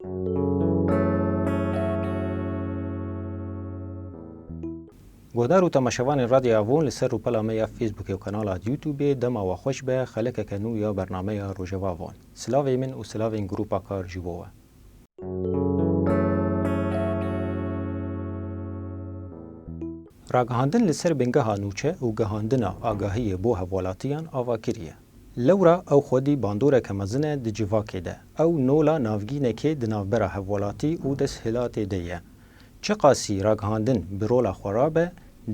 گودار و تماشاوان رادیو آوون لسر رو پلامی فیسبوک و کانال یوتیوب دما و خوش به خلک کنو یا برنامه روزوا آوون. سلاوی من و سلاوی گروپا کار جوبوه. راگهاندن لسر بنگاه نوچه و گهاندن آگاهی بو هوالاتیان آوا کریه. لورا او خودی باندوره کمزنه دی جواکه ده او نولا نافگینه که دی نافبرا هوالاتی و دس هلات دیه. چه قاسی راگهاندن برولا خورابه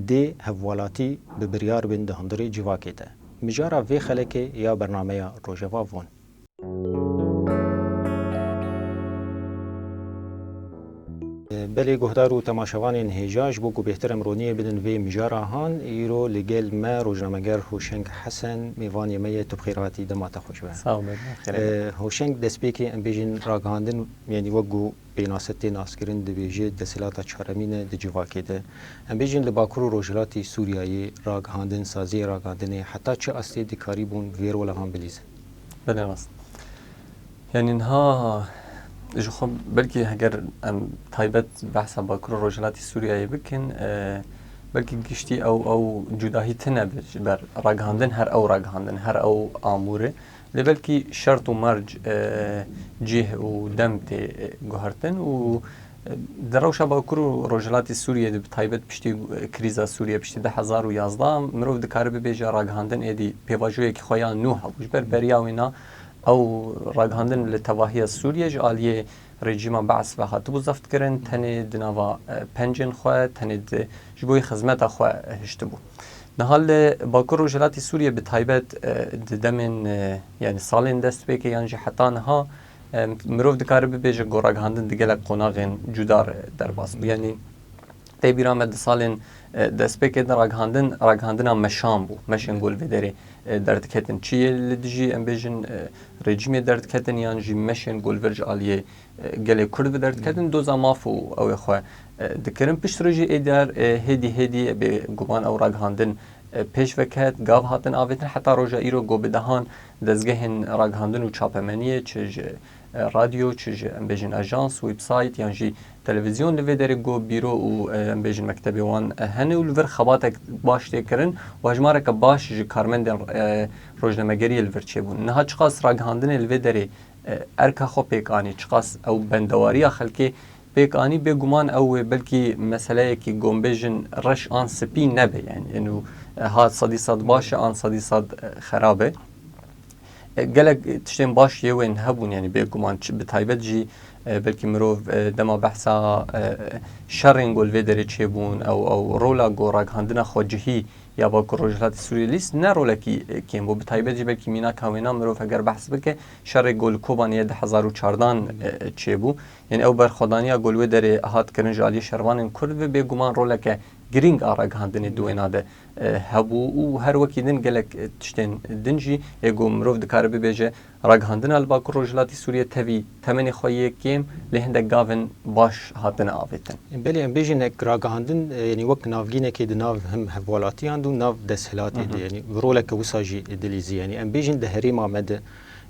دی هوالاتی به بریار بین ده هندری جواکه ده. مجارا وی خلکه یا برنامه روزوا وون. بله گهدار و تماشاوان هجاج بو کو بهتر امرونیه بدن وی مجارا هان ایرو لگل ما روزنامه‌گر هوشنگ حسن میوانی می تبخیراتی دمات خوش به. سلام خیر. هوشنگ دسپیکی ام بیجن راگهاندن یعنی وگو بیناستی ناسکرین دبیجه دسیلات چهارمینه دجواکی ده. ام بیجن لباکرو روزلاتی سوریایی راگهاندن سازی راگهاندنی حتی چه اصلی دکاری بون ویرو لهم بلیزه. بله راست. یعنی اینها جو خب بلکه اگر تایبت بحث باکرو روزلاتی سوریایی بکن بلکه گشتی او جداهی تنه بر راگهاندن هر او آموره لبلکه شرط و مرج جه و دمت گوهرتن و دروش باکرو روزلاتی سوریه به تایبت پشتی کریزا سوریه پشتی 2011 مرو دکار ببیجه راگهاندن ایدی پیواجوی که خویان نوح بوش بر بریاوینا او راگهاندن لتواهی سوریه جالیه رژیم بعث و هاتو زفت کردن تنه دنوا پنجن خواه تنه جبوی خدمت خواه هشتبو نهال باکر روزلاتی سوریه به تایبت دمن یعنی سالین دست بکه یعنی حتی نها مروف دکار ببیجه گو راگهاندن دیگه قناغین جدار در باس یعنی تیبیرامد سالین دست بکه در راگهاندن هم مشام بو مشن گل بدری درد کتن چیه لدیجی ام بیجن رژیمی درد کتن یعنی جی مشن گل ورج علیه گله کرد درد کتن دو زمافو او خو دکرم پیش رژی ادار هدی به گمان او راگهاندن پیش وکت گاو هاتن آویتن حتی روزا ایرو گو بدهان دزگهن راگهاندن و چاپمنیه چه رادیو چه ام بیجن اژانس ویب سایت یعنی جی تلویزیون لودری گو بیرو و ام بیجن مکتبی وان هنه ولور خباتک باش تکرن و اجماره که باش جی کارمندن روزنامه‌گری الور چه بون نه چقاس راگهاندن الودری ارکا خو پیکانی چقاس او بندواری خلکی پیکانی به گمان او بلکی مسئله کی گومبیجن رش آن سپی نبه یعنی انو ها صد باشه آن صد خرابه گلک تشتین باش یوین هبون یعنی به گمان به تایبت جی بلکی مرو دما بحثا شرین گل ودری چه بون او رولا گو راگهاندن خوجهی یا با روزلات سوریه لیست نه رولا کی کیم بو به تایبت جی بلکی مینا کاوینا مرو اگر بحث بکه شر گل کوبانی 2014 چه بو یعنی او بر خدانیا گل ودری هات کرن جالی شروان کرد به گمان رولا که گرینگ راگهاندن دویناده هبو و هر وکی دن گلک تشتین دنجی یگو مروف دکار ببیجه راگهاندن الباکر روزلاتی سوریه تاوی تمنی خویی کیم لهنده گاون باش هاتن آویتن. بله ام بیجن اک راگهاندن یعنی وقت نافگینه که دناف هم هوالاتی اندو ناف دسهلاتی دی یعنی ورولک وساجی دلیزی یعنی ام بیجن دهری مامده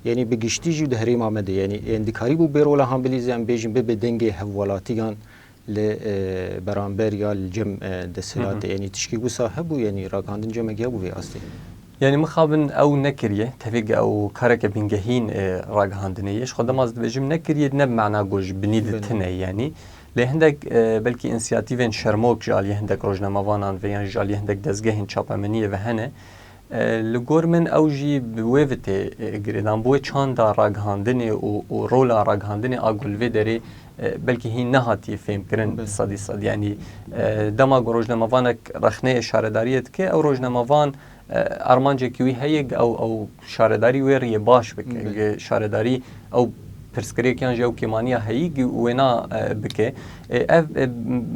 یعنی بگشتی جو دهری مامده یعنی اندکاری بو بیرولا هم بلیزی ام بیجن به دنگ هوالاتیان ل برانبر یا الجم دسهلات یعنی تشکی وسا هبو یعنی راگهاندن جمع گیابو وی استی یعنی مخابن او نکریه تفیق او کارک بینگهین راگهاندنیش خودم از دوجم نکریه نه معنا گوش بنید تنه یعنی لهندک بلکی انسیاتیون شرموک جالی هندک روزنامه‌وانان و یعنی جالی هندک دزگهین چاپمنیه و هنه لگور من اوجی بویوت گریدان بوی چند راگهاندنی و رولا راگهاندنی آگول و داری بلکه هی نهاتی فهم کردن صد یعنی دما روزنامه‌وانک رخنه اشاره‌داریت که او روزنامه‌وان ارمانجه کیوی هیگ او شارداری وری باش بک شارداری او پرسکری کیان جو کیمانیا هیگ وینا بک اف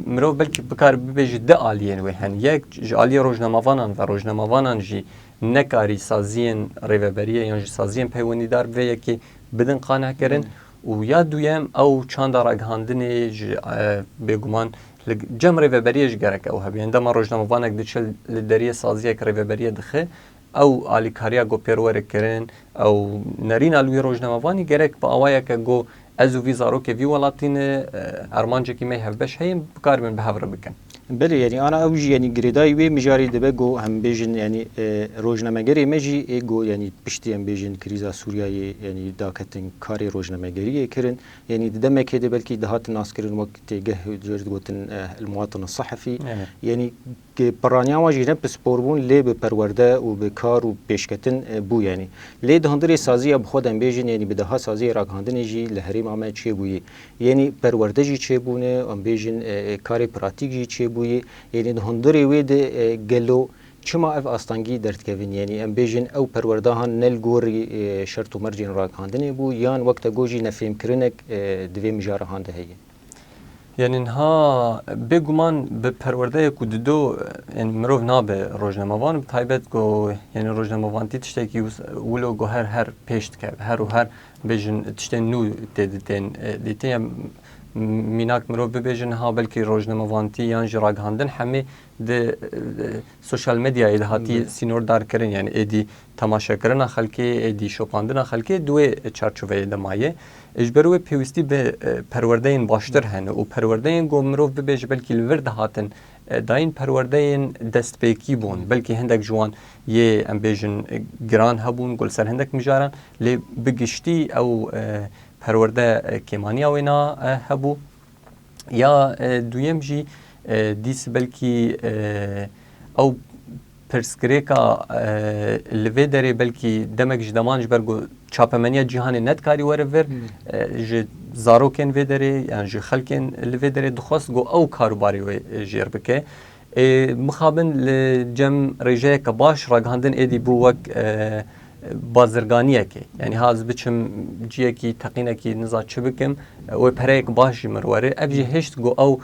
مرو بلکه بکار ببیج د آلین و هن یک جالی روزنامه‌وانان و روزنامه‌وانان جی نکاری سازین ریوبریه یا سازین پیوندی دار و یکی بدن قانع کردن و یا دویم او چند راگهاندنی بگمان جمع ریوبریش گرک او هبی اندما روزنامه‌وانک دچل لدری سازی یک ریوبریه دخه او آلیکاریا گو پیروره کرن او نرین الوی روزنامه‌وانی گرک با اوایه که گو از وی زاروک وی ولاتین ارمانجه کی می هفبش هیم بکار من بهور بکن بله يعني أنا أوجي يعني جريداي وي مجاري دبقو هم بيجن يعني روجنامه‌گری مجي إيجو يعني بشتي هم بيجن كريزا سوريا يعني داكتن كاري روجنامه‌گری كرن يعني دم كده بلكي دهات الناس كرن وقت جه جرد قوتن المواطن الصحفي يعني برانيا واجي نبس بوربون ليه بپرورده وبكار وبيشكتن بو يعني ليه دهندري سازية بخودم بيجن يعني بدها سازية راكهندن يجي لهريم عمل چه بوي يعني پرورده جي چه بونه هم بيجن كاري براتيك جي چه بوي يعني دهندري ويد گلو چما اف استانگی درد کevin يعني ام بيجن او پروردهان نل گوري شرط و مرجين راكهندن بو يان وقت گوجي نفهم كرنك دوي مجارهان ده هي يعني انها بگومان به پرورده کوددو يعني مروف نابه روزنامه‌وان بتایبت گو يعني روزنامه‌وانتی تشتی کی ولو گو هر پیشت کرد هر و هر بيجن تشتی نو دیتن میناک مروف ببیجن ها بلکی روزنامه‌وانتی یان جراگاندن همه ده سوشال مدیا ایدهاتی سینور دار کرن يعني ادي تماشا کرنا خلکی ادي شوپاندنا خلکی دوی چارچوبه دمایه اجبروی پیوستی به پروردهین باشتر هنه و پروردهین گو مروف ببیج بلکی الورد هاتن داین پروردهین دست پیکی بون بلکی هندک جوان یه ام بیجن گران هبون گل سر هندک مجارن لی بگشتی او پرورده کمانیا وینا هبو یا دویم جی دیس بلکی او پرسکریکا لوی داره بلکی دمک جدمان جبرگو چاپمنیا جهان نت کاری وره ور ج زاروکن وی داره یعنی ج خلکن لوی داره دخواست گو او کاروباری و جیر بکه مخابن لجم رجای کباش راگهاندن ایدی بو وک بازرگانیه که یعنی هاز بچم جیه کی تقینه کی نزا چه بکم و پریک باشی مرواره ابجی هشت گو او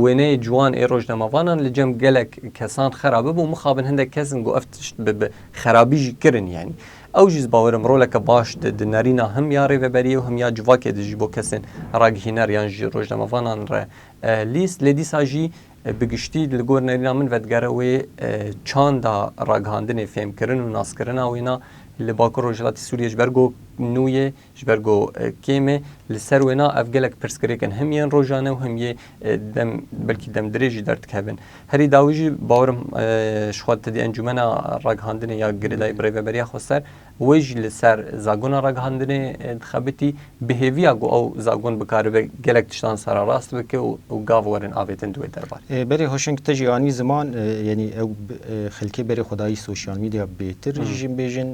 وینه جوان ای روزنامه‌وانان لجم گلک کسان خرابه بو مخابن هندک کسن گو افتشت به خرابی جی کرن یعنی او جیز باورم رولک باش د نارینا هم یاری و بری و هم یا جواکه د جیبو کسن راگهینر یان جی روزنامه‌وانان ر لیست لدیسا جی بگشتی لگور نارینا من ودگره و چاند راگهاندن فهم کرن و ناس کرن اوینا لباکو روجلاتی سوریه جبرگو نویه جبرگو کیمه لسر وینا افگلک پرسکریکن هم یه روزانه و هم یه دم بلکی دم دریجی درد کهبن هری داویجی باورم شخوات تدی انجمن راگهاندن یا گریدای بری و بریا خسر ویج لسر زاگون راگهاندن انتخابتی بهویا گو او زاگون بکاره و گلک تشتان سر راست بکه و گاو ورن آویتن دوی دربار بری هوشنگ تجی آنی زمان یعنی او خلکی بری خدایی سوشیال میدیا بهتر جیم بیجن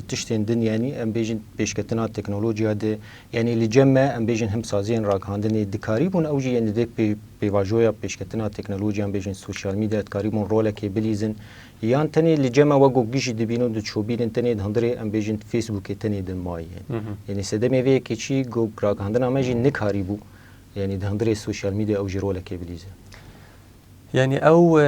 تشتین دن یعنی ام بیجن پیشکتنا تکنولوژیا ده یعنی لجمع ام بیجن هم سازین راگهاندن دکاری بون اوجی یعنی دک پیواجویا پیشکتنا تکنولوژیا ام بیجن سوشیال میدیا دکاری بون رول که بلیزن یان تنی لجمع وگو گیش دبینو دو چوبین تنی هندره ام بیجن فیسبوک تنی دم مای یعنی سدمی وی که چی گو راگهاندن امجی نکاری بو یعنی هندره سوشیال میدیا اوجی رول که بلیزن یعنی او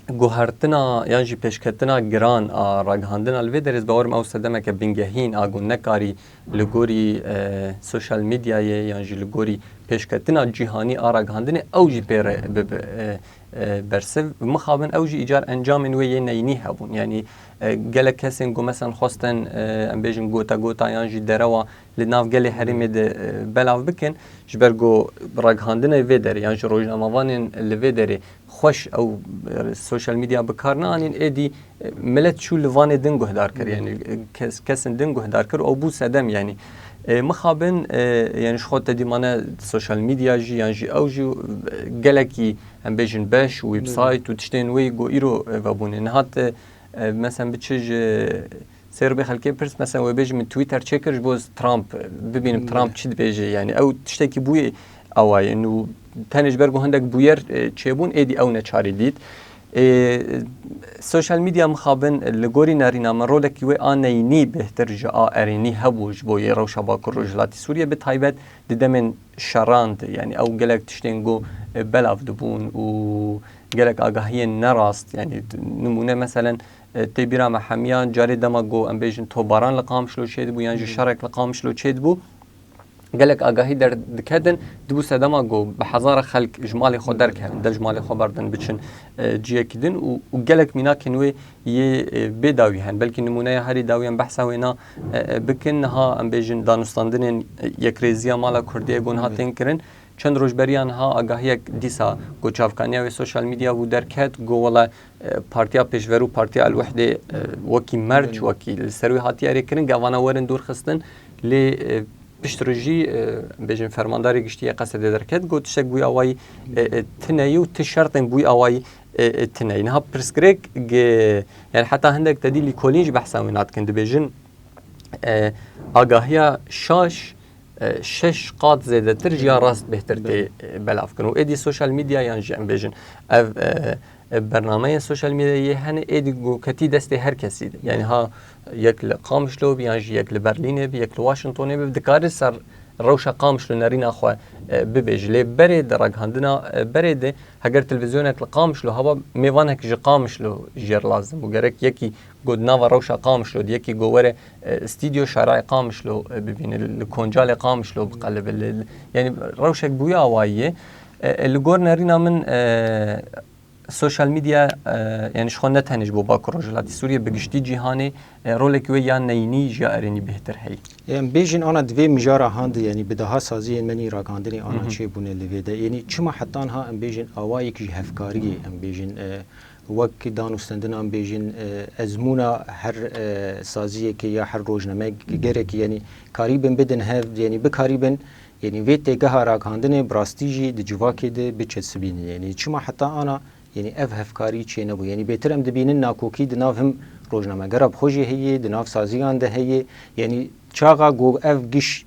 گوهرتنا یعنی جی پیشکتنا گران راگهاندن الوی درز باورم او سدمه که بنگهین آگون نکاری لگوری سوشال میدیای یعنی جی لگوری پیشکتنا جهانی راگهاندن او جی پیر برسه مخابن او جی ایجار انجام انوی یه نینی هبون یعنی گله کسین گو مثلا خواستن ام بیجن گوتا یعنی جی دروا لناف گله حریم ده بلاو بکن جبرگو راگهاندن وی داره یعنی جی روزنامه‌وانین لوی داره خوش او سوشال میدیا بکارنا انین ادی ملت شو لوان دن گهدار کر یعنی کسن دن گهدار کر او بو سدم یعنی مخابن یعنی خود دیمانه سوشال میدیا جی یعنی جی او جی گلکی ام بیجن باش ویب سایت و تشتین وی گو ایرو و بونه نهات مثلا بتشج سير بخلكي برس مثلا وبيجي من تويتر تشيكرج بوز ترامب ببين ترامب تشد بيجي يعني او تشتكي بوي او انه تانج برغو هندك بوير تشيبون ايدي او نچاري ديت سوشال ميديا مخابن لغوري نارينا مرولك وي انيني بهتر جاء اريني هبوج بوي روشا باكر رجلات سوريا بتايبت دمن شراند يعني او قالك تشتنجو بلاف دبون و قالك اغاهي نراست يعني نمونه مثلا تبيرا محميان جاري دماغو ام بيجن توباران لقام شلو شيد بو يعني شرك لقام شلو شيد بو قالك آگاهی در دکدن دبو سدما گو به هزار خلق جمال خود درک هم در جمال خود بردن بچن جیه کدن و قالك مینا کنوی یه بداوی هن بلکه نمونه هری داویم بحثا وینا بکن ها ام بیجن دانستاندن یک ریزیا مالا کردیه گون ها تین کرن چند روزبریان ها آگاهی دیسا گو چافکانیا و سوشال میدیا و درکت گو ولا پارتیا پیشورو پارتیا الوحده وکی مرج وکی سروی هاتیاری کرن گوانا ورن دور خستن لی پشتروجی بیشتر فرمانداری گشتی قصد درکت گوت شک بوی آوای تنایو تشرطن بوی آوای تنای نه پرسکریک یعنی حتی هندک تدیلی کلیج بحثا وینات کند بیشن آگاهیا شش قاد زیاده تر جیا راست بهتر تی بلاف کنو ایدی سوشال میدیا یعنی جم بیشن برنامه سوشال میدیا یه هن ایدی گو کتی دست هر کسی یعنی ها یک لقامشلو بیان یک لبرلینه بی یک لواشنطونه بی دکاری سر روش قامشلو نرین آخوا ببیجلی برید رگاندنا برید اگر تلویزیونت لقامشلو هوا میوانه که قامشلو جر لازم بگرک یکی گودنا و روش قامشلو یکی گوره استودیو شرای قامشلو ببینه لکنجال قامشلو بقلب یعنی روشک بویا آواییه لگور نرینا من سوشال میدیا یعنی شخون نتنج بو باکر رجلاتی سوریه بگشتی جهانی رولک و یا نینی جارنی بهتر هی یعنی بیشین آن دوی مجارا هند یعنی بدها سازی منی راگاندنی آن چه بونه لویده یعنی چما حتی آنها ام بیشین آوایی که هفکاری ام بیشین وقت دانستندن ام بیشین ازمونا هر سازی که یا هر روزنامه گره یعنی کاریبن بدن هف یعنی بکاریبن یعنی ویت تگاه راگاندنی براستیجی دجواکی ده بچسبین یعنی چما حتی آنها یعنی اف هفکاری چه نبود یعنی بهتر ام دبینن ناکوکی دناف هم روزنامه گرب خوشی هیه دناف سازیان ده هیه یعنی چاقا گو اف گش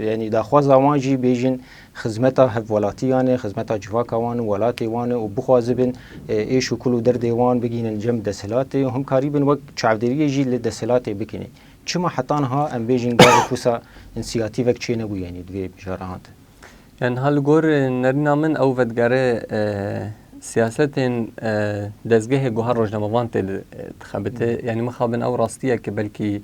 یعنی داخواز آوانجی بیجن خدمتا هفولاتیانه خدمتا جواکوان ولاتی وانه و بخوازبن ایش و کلو در دیوان بگینن جمع دسلاتی هم کاریبن وقت چعودری جی لدسلاتی بکنی چما حتان ها ام بیجن گاو کوسا انسیاتیوک چه نبود یعنی دوی بجارهاند یعنی حال گور نرینا من او ودگاره سیاستین دزگه گوهر روزنامه‌وان تل تخبته یعنی مخابن او راستیه که بلکی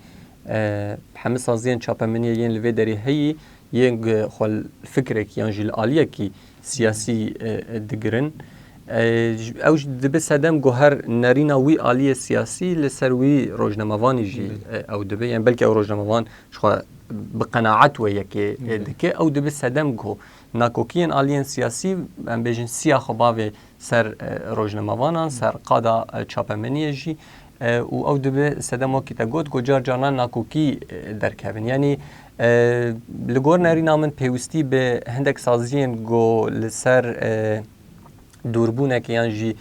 همه سازین چاپمنی ین لوی دری هی ین خل فکرک یان جل عالیه کی سیاسی دگرن اوج دبه سدم گوهر نرینا وی عالیه سیاسی لسروی روزنامه‌وانی جی او دبه یعنی بلکی او روزنامه‌وان شخوا بقناعت و یکی دکه او دبه سدم گو ناکوکین عالیه سیاسی ام بیشن سیاه خباوی سر روزنامه‌وانان سر قادا چاپمنی جی و او دبه سدم وقتی تگود گوجار جانان ناکوکی درکبن یعنی لگور نرینا من پیوستی به هندک سازین گو لسر دوربونه که یعنی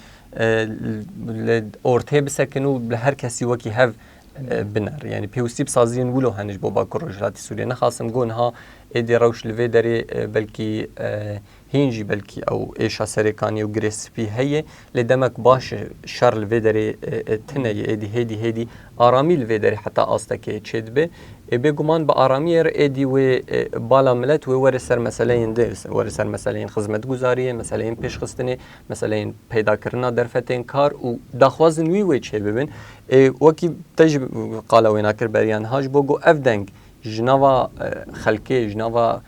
ارته بسکنو هر کسی وکی هف بنر یعنی پیوستی بسازین ولو هنج با باکر رجلاتی سوریه نخواستم گون ها ایدی روش لوی داری بلکی هینجی بلکی او ایشا سرکانی و گریسپی هیه لدمک باش شر لوی داری تنه ایدی هیدی آرامی لوی داری حتی آستا که چید به بگمان با آرامی ایدی و بالا ملت و ورسر مسئله این درس ورسر مسئله این خدمت گذاریه مسئله این پیش خستنه مسئله این پیدا کردن در فتن کار و دخوازن وی چه ببین وکی تجب قالوینا کر بریان هاج بگو افدنگ جنوا خلقی جنوا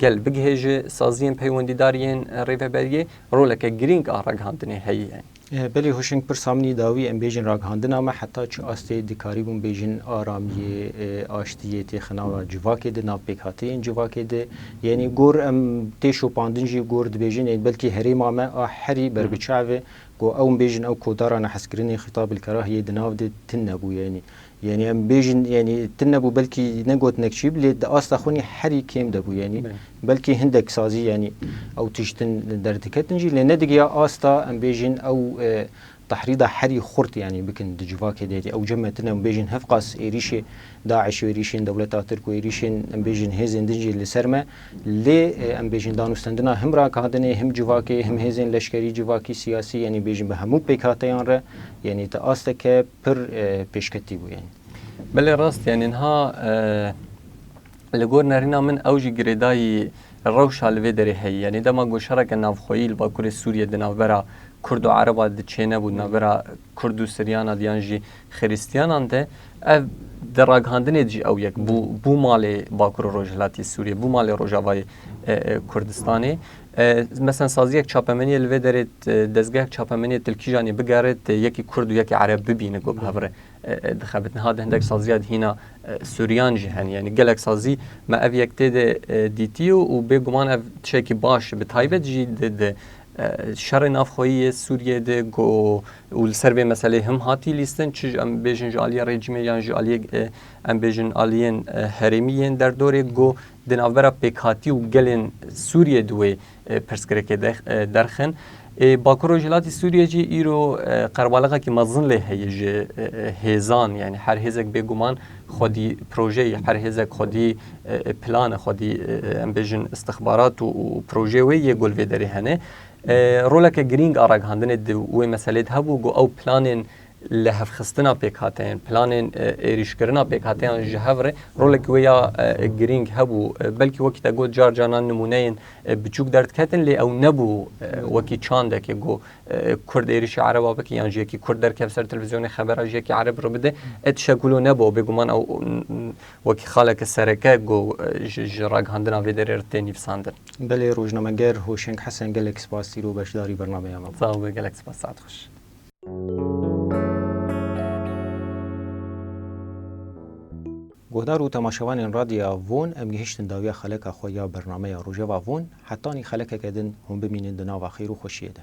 گل بگهج سازین پیوندی دارین ریفبریه رولک گرینگ آرگاندنی هیه بله هوشنگ پر سامنی داوی ام بیجن راگاندنا ما حتی چه آسته دکاریبون بیجن آرامی آشتیه تخنا و جواکی ده ناپیکاتی این جواکی ده یعنی گور ام تیشو پاندنجی گور دبیجن بلکی هری ما هری بر بچاوه گو او بیجن او کوداران حسکرینی خطاب الکراهیه دناو ده تنبو یعنی ام بیجن یعنی تنبو بلکی نگوت نکشیب لید آستا خونی هری کم دبو یعنی بلکی هندک سازی یعنی او تشتن در دکتنجی لندگی آستا ام بیجن او تحريض حري خرط يعني بكن دجواك ديتي او جمعتنا بيجن هفقاس ايريش داعش ويريشين دولتا ترك ويريشين بيجن هيزن دنجي لسرما لي ام بيجن دانوستندنا هم را كادني هم جواكي هم هيزن لشكري جواكي سياسي يعني بيجن بهمو بيكاتيان را يعني تاستك بر بيشكتي بو يعني بل راست يعني انها لغور نارينا من اوجي جريداي روشا لوی دری هی یعنی دما گوشارک نافخویل با کور سوریه دنابرا کرد و عربا دچینه بود نابرا کرد و سریانا دیانجی خریستیانان ده دراغاندنه جی او یک بو مال باکور روجلاتی سوریه بو مال روجاوای کردستانی مثلا سازی یک چاپمنی لوی درید دزگاه چاپمنی تلکیجانی بگارد یکی کرد و یکی عرب ببینه گو بهوره دخبت نهاد هندک سازیات هینا سوریان جهان یعنی گلک سازی ما او یک تد دیتیو و بگمان او چکی باش به تایبت جی شر نافخویی سوریه ده گو ول سربه مسئله هم هاتی لیستن چه ام بیژن جالی رژیم یا جالی ام بیژن آلین هرمیین در دوره گو دنابرا پیکاتی و گلن سوریه دوی پرسکرک درخن باکرو جلاتی سوریه جی ایرو قربالغا کی مزن له هیج هزان یعنی هر هزک بگمان خودی پروژه هر هزک خودی پلان خودی ام بیژن استخبارات و پروژه وی گل و دری هنه رولک گرینگ آرگ هندن دوی مسئله هبو گو او پلانین لحف خستنا پیکاتین پلانین ایریشکرنا پیکاتین جهوره رولک ویا گرینگ هبو بلکی وقتی گو جار جانان نمونهین بچوک درد کتن لی او نبو وکی چانده که گو کرد ایریش عربا بکی یعنی جی کی کرد در کفسر تلویزیون خبر جی کی عرب رو بده اتشکلو نبو بگمان او وکی خالک سرکه گو جراغ هندنا ویدر ارتینی فساندن بله روزنامه‌گر هوشنگ حسن گلک سپاسی رو بشداری برنامه ما صاحب گلک سپاس ساعت خوش گهدار و تماشاوان رادیو وون ام گهشتن داوی خلک خویا برنامه روزه و وون حتی نی خلک کدن هم ببینن دنا و خیر و خوشیه ده